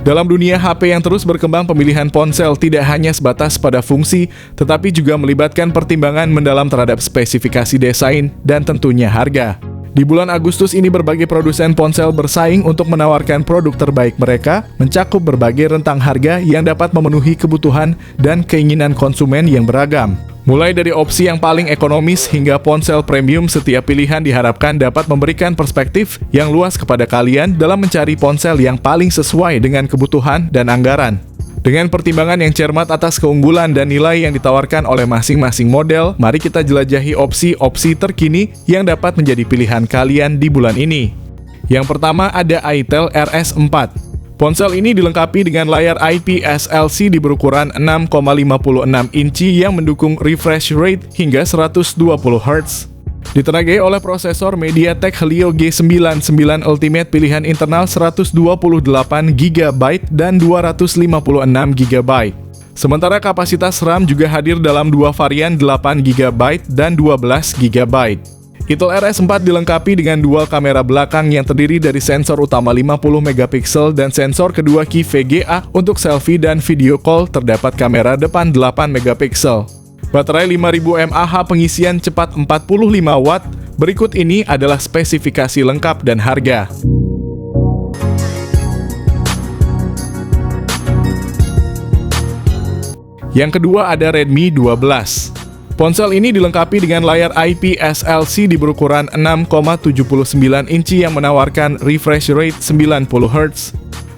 Dalam dunia HP yang terus berkembang, pemilihan ponsel tidak hanya sebatas pada fungsi, tetapi juga melibatkan pertimbangan mendalam terhadap spesifikasi desain dan tentunya harga. Di bulan Agustus ini berbagai produsen ponsel bersaing untuk menawarkan produk terbaik mereka, mencakup berbagai rentang harga yang dapat memenuhi kebutuhan dan keinginan konsumen yang beragam. Mulai dari opsi yang paling ekonomis hingga ponsel premium, setiap pilihan diharapkan dapat memberikan perspektif yang luas kepada kalian dalam mencari ponsel yang paling sesuai dengan kebutuhan dan anggaran. Dengan pertimbangan yang cermat atas keunggulan dan nilai yang ditawarkan oleh masing-masing model, mari kita jelajahi opsi-opsi terkini yang dapat menjadi pilihan kalian di bulan ini. Yang pertama ada itel RS4. Ponsel ini dilengkapi dengan layar IPS LCD berukuran 6,56 inci yang mendukung refresh rate hingga 120 Hz. Ditenagai oleh prosesor MediaTek Helio G99 Ultimate pilihan internal 128 GB dan 256 GB. Sementara kapasitas RAM juga hadir dalam dua varian 8 GB dan 12 GB. itel RS4 dilengkapi dengan dual kamera belakang yang terdiri dari sensor utama 50 MP dan sensor kedua Qi VGA untuk selfie dan video call. Terdapat kamera depan 8 MP. Baterai 5000 mAh, pengisian cepat 45 Watt. Berikut ini adalah spesifikasi lengkap dan harga. Yang kedua ada Redmi 12. Ponsel ini dilengkapi dengan layar IPS LCD berukuran 6,79 inci yang menawarkan refresh rate 90 Hz.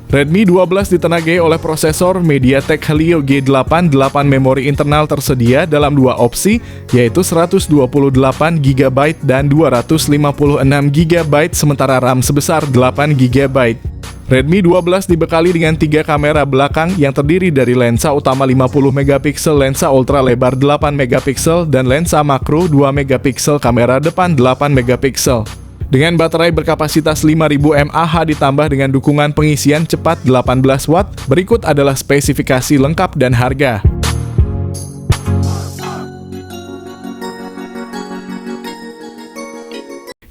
Redmi 12 ditenagai oleh prosesor MediaTek Helio G88. Memori internal tersedia dalam dua opsi, yaitu 128 GB dan 256 GB, sementara RAM sebesar 8 GB. Redmi 12 dibekali dengan 3 kamera belakang yang terdiri dari lensa utama 50 MP, lensa ultra lebar 8 MP, dan lensa makro 2 MP, kamera depan 8 MP. Dengan baterai berkapasitas 5000 mAh ditambah dengan dukungan pengisian cepat 18 Watt, berikut adalah spesifikasi lengkap dan harga.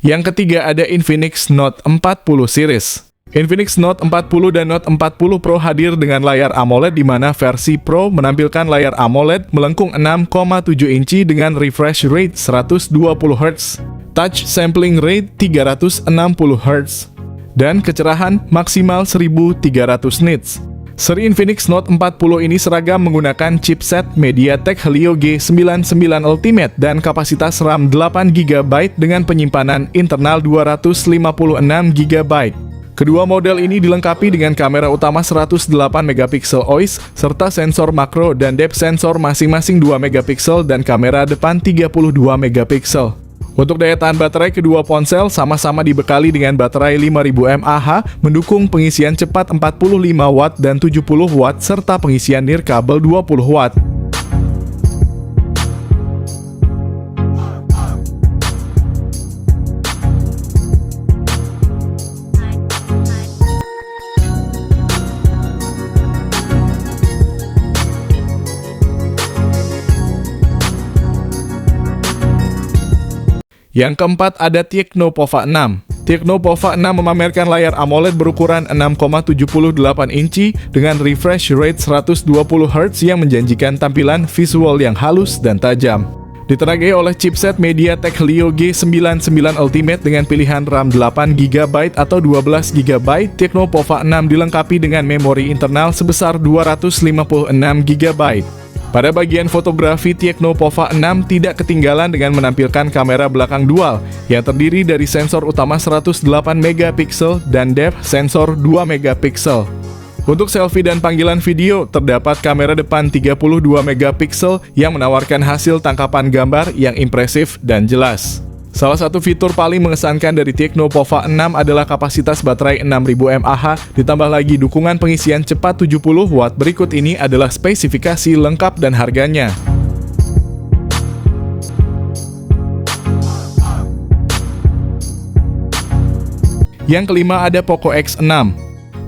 Yang ketiga ada Infinix Note 40 series. Infinix Note 40 dan Note 40 Pro hadir dengan layar AMOLED, di mana versi Pro menampilkan layar AMOLED melengkung 6,7 inci dengan refresh rate 120 Hz, touch sampling rate 360 Hz, dan kecerahan maksimal 1300 nits. Seri Infinix Note 40 ini seragam menggunakan chipset MediaTek Helio G99 Ultimate dan kapasitas RAM 8 GB dengan penyimpanan internal 256 GB. Kedua model ini dilengkapi dengan kamera utama 108 MP OIS, serta sensor makro dan depth sensor masing-masing 2 MP dan kamera depan 32 MP. Untuk daya tahan baterai, kedua ponsel sama-sama dibekali dengan baterai 5000 mAh, mendukung pengisian cepat 45 Watt dan 70 Watt, serta pengisian nirkabel 20 Watt. Yang keempat ada Tecno Pova 6. Tecno Pova 6 memamerkan layar AMOLED berukuran 6,78 inci dengan refresh rate 120 Hz yang menjanjikan tampilan visual yang halus dan tajam. Ditenagai oleh chipset MediaTek Helio G99 Ultimate dengan pilihan RAM 8 GB atau 12 GB, Tecno Pova 6 dilengkapi dengan memori internal sebesar 256 GB. Pada bagian fotografi, Tecno Pova 6 tidak ketinggalan dengan menampilkan kamera belakang dual yang terdiri dari sensor utama 108 MP dan depth sensor 2 MP. Untuk selfie dan panggilan video, terdapat kamera depan 32 MP yang menawarkan hasil tangkapan gambar yang impresif dan jelas. Salah satu fitur paling mengesankan dari Tecno Pova 6 adalah kapasitas baterai 6000 mAh, ditambah lagi dukungan pengisian cepat 70 Watt. Berikut ini adalah spesifikasi lengkap dan harganya. Yang kelima ada Poco X6.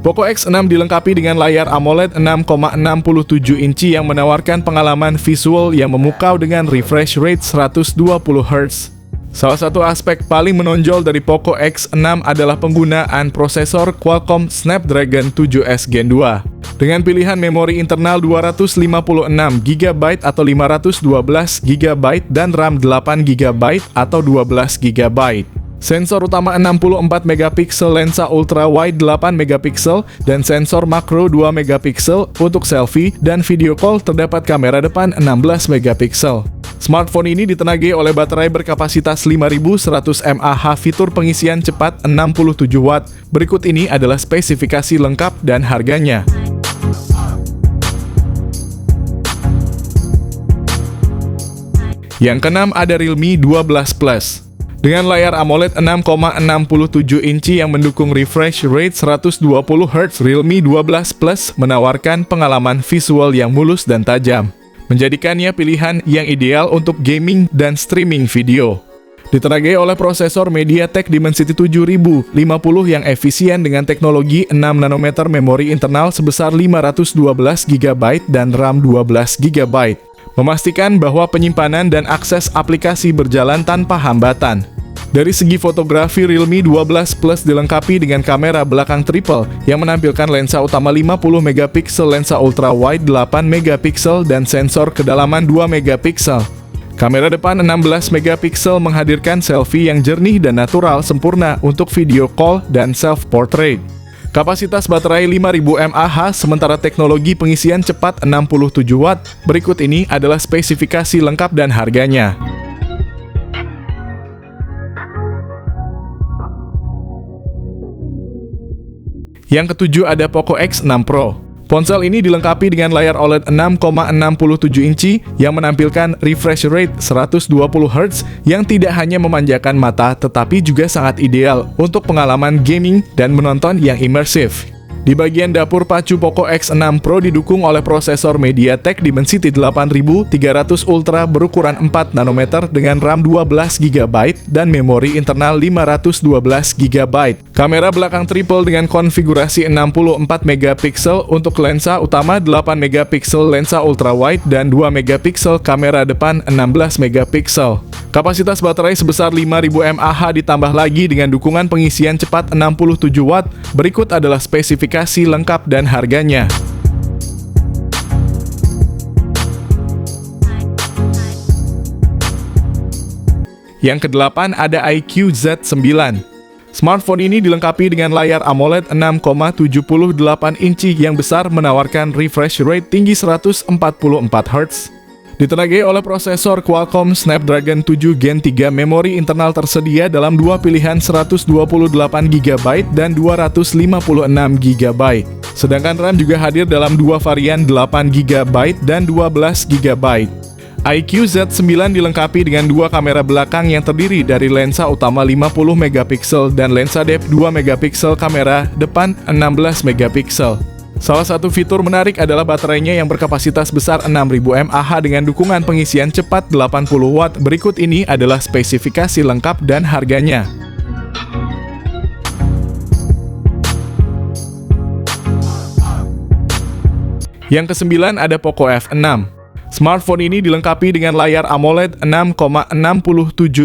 Poco X6 dilengkapi dengan layar AMOLED 6,67 inci yang menawarkan pengalaman visual yang memukau dengan refresh rate 120 Hz. Salah satu aspek paling menonjol dari Poco X6 adalah penggunaan prosesor Qualcomm Snapdragon 7S Gen 2. Dengan pilihan memori internal 256GB atau 512GB dan RAM 8GB atau 12GB. Sensor utama 64MP, lensa ultra wide 8MP, dan sensor makro 2MP untuk selfie dan video call. Terdapat kamera depan 16MP. Smartphone ini ditenagai oleh baterai berkapasitas 5100 mAh, fitur pengisian cepat 67 Watt. Berikut ini adalah spesifikasi lengkap dan harganya. Yang keenam ada Realme 12 Plus. Dengan layar AMOLED 6,67 inci yang mendukung refresh rate 120Hz, Realme 12 Plus menawarkan pengalaman visual yang mulus dan tajam, menjadikannya pilihan yang ideal untuk gaming dan streaming video. Ditenagai oleh prosesor MediaTek Dimensity 7050 yang efisien dengan teknologi 6 nanometer memori internal sebesar 512GB dan RAM 12GB, memastikan bahwa penyimpanan dan akses aplikasi berjalan tanpa hambatan. Dari segi fotografi, Realme 12 Plus dilengkapi dengan kamera belakang triple yang menampilkan lensa utama 50MP, lensa ultra wide 8MP, dan sensor kedalaman 2MP. Kamera depan 16MP menghadirkan selfie yang jernih dan natural, sempurna untuk video call dan self-portrait. Kapasitas baterai 5000 mAh, sementara teknologi pengisian cepat 67 Watt. Berikut ini adalah spesifikasi lengkap dan harganya. Yang ketujuh ada Poco X6 Pro. Ponsel ini dilengkapi dengan layar OLED 6,67 inci yang menampilkan refresh rate 120Hz yang tidak hanya memanjakan mata tetapi juga sangat ideal untuk pengalaman gaming dan menonton yang imersif. Di bagian dapur pacu, Poco X6 Pro didukung oleh prosesor MediaTek Dimensity 8300 Ultra berukuran 4 nanometer dengan RAM 12GB dan memori internal 512GB. Kamera belakang triple dengan konfigurasi 64MP untuk lensa utama 8MP, lensa ultra wide dan 2MP, kamera depan 16MP. Kapasitas baterai sebesar 5000 mAh ditambah lagi dengan dukungan pengisian cepat 67 Watt. Berikut adalah spesifikasi lengkap dan harganya. Yang kedelapan ada iQOO Z9. Smartphone ini dilengkapi dengan layar AMOLED 6,78 inci yang besar menawarkan refresh rate tinggi 144Hz. Ditenagai oleh prosesor Qualcomm Snapdragon 7 Gen 3, memori internal tersedia dalam dua pilihan 128GB dan 256GB. Sedangkan RAM juga hadir dalam dua varian 8GB dan 12GB. iQOO Z9 dilengkapi dengan dua kamera belakang yang terdiri dari lensa utama 50MP dan lensa depth 2MP, kamera depan 16MP. Salah satu fitur menarik adalah baterainya yang berkapasitas besar 6000 mAh dengan dukungan pengisian cepat 80 Watt. Berikut ini adalah spesifikasi lengkap dan harganya. Yang kesembilan ada Poco F6. Smartphone ini dilengkapi dengan layar AMOLED 6,67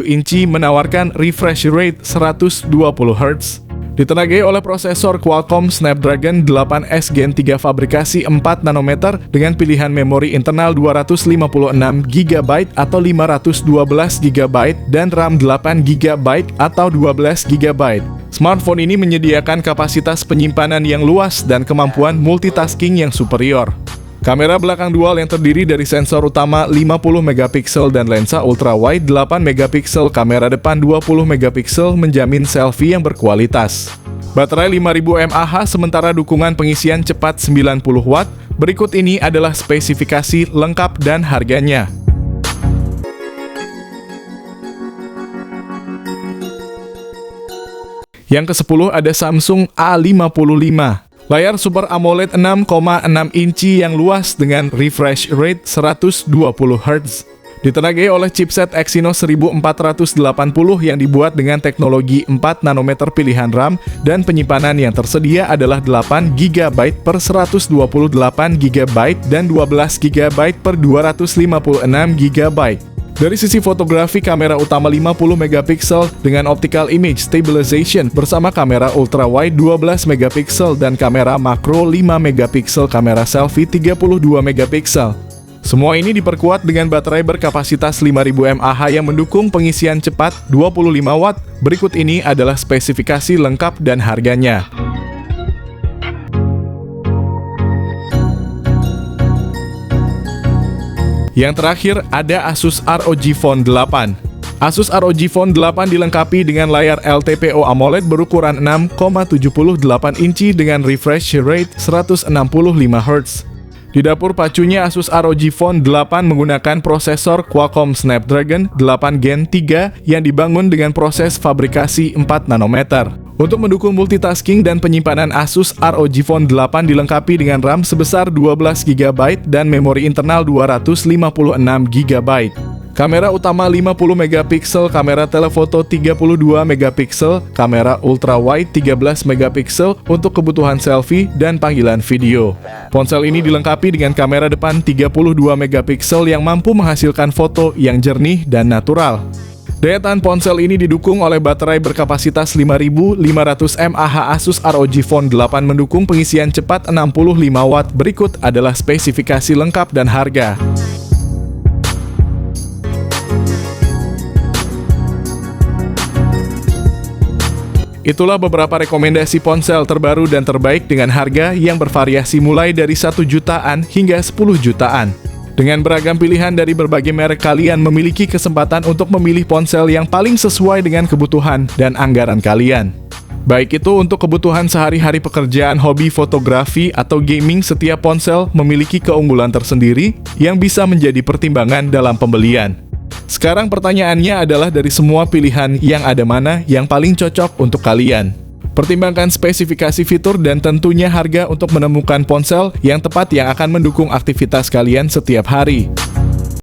inci menawarkan refresh rate 120Hz. Ditenagai oleh prosesor Qualcomm Snapdragon 8S Gen 3 fabrikasi 4 nanometer dengan pilihan memori internal 256GB atau 512GB dan RAM 8GB atau 12GB. Smartphone ini menyediakan kapasitas penyimpanan yang luas dan kemampuan multitasking yang superior. Kamera belakang dual yang terdiri dari sensor utama 50MP dan lensa ultra wide 8MP, kamera depan 20MP menjamin selfie yang berkualitas. Baterai 5000 mAh sementara dukungan pengisian cepat 90 Watt. Berikut ini adalah spesifikasi lengkap dan harganya. Yang ke-10 ada Samsung A55. Layar Super AMOLED 6,6 inci yang luas dengan refresh rate 120Hz. Ditenagai oleh chipset Exynos 1480 yang dibuat dengan teknologi 4 nanometer pilihan RAM dan penyimpanan yang tersedia adalah 8GB per 128GB dan 12GB per 256GB. Dari sisi fotografi, kamera utama 50 megapiksel dengan optical image stabilization bersama kamera ultra wide 12 megapiksel dan kamera makro 5 megapiksel, kamera selfie 32 megapiksel. Semua ini diperkuat dengan baterai berkapasitas 5000 mAh yang mendukung pengisian cepat 25 watt. Berikut ini adalah spesifikasi lengkap dan harganya. Yang terakhir ada Asus ROG Phone 8. Asus ROG Phone 8 dilengkapi dengan layar LTPO AMOLED berukuran 6,78 inci dengan refresh rate 165 Hz. Di dapur pacunya, Asus ROG Phone 8 menggunakan prosesor Qualcomm Snapdragon 8 Gen 3 yang dibangun dengan proses fabrikasi 4 nanometer. Untuk mendukung multitasking dan penyimpanan, Asus ROG Phone 8 dilengkapi dengan RAM sebesar 12 GB dan memori internal 256 GB. Kamera utama 50 megapiksel, kamera telefoto 32 megapiksel, kamera ultra wide 13 megapiksel untuk kebutuhan selfie dan panggilan video. Ponsel ini dilengkapi dengan kamera depan 32 megapiksel yang mampu menghasilkan foto yang jernih dan natural. Daya tahan ponsel ini didukung oleh baterai berkapasitas 5500 mAh. Asus ROG Phone 8 mendukung pengisian cepat 65 watt. Berikut adalah spesifikasi lengkap dan harga. Itulah beberapa rekomendasi ponsel terbaru dan terbaik dengan harga yang bervariasi mulai dari 1 jutaan hingga 10 jutaan. Dengan beragam pilihan dari berbagai merek, kalian memiliki kesempatan untuk memilih ponsel yang paling sesuai dengan kebutuhan dan anggaran kalian. Baik itu untuk kebutuhan sehari-hari, pekerjaan, hobi, fotografi, atau gaming, setiap ponsel memiliki keunggulan tersendiri yang bisa menjadi pertimbangan dalam pembelian. Sekarang pertanyaannya adalah, dari semua pilihan yang ada, mana yang paling cocok untuk kalian? Pertimbangkan spesifikasi fitur dan tentunya harga untuk menemukan ponsel yang tepat yang akan mendukung aktivitas kalian setiap hari.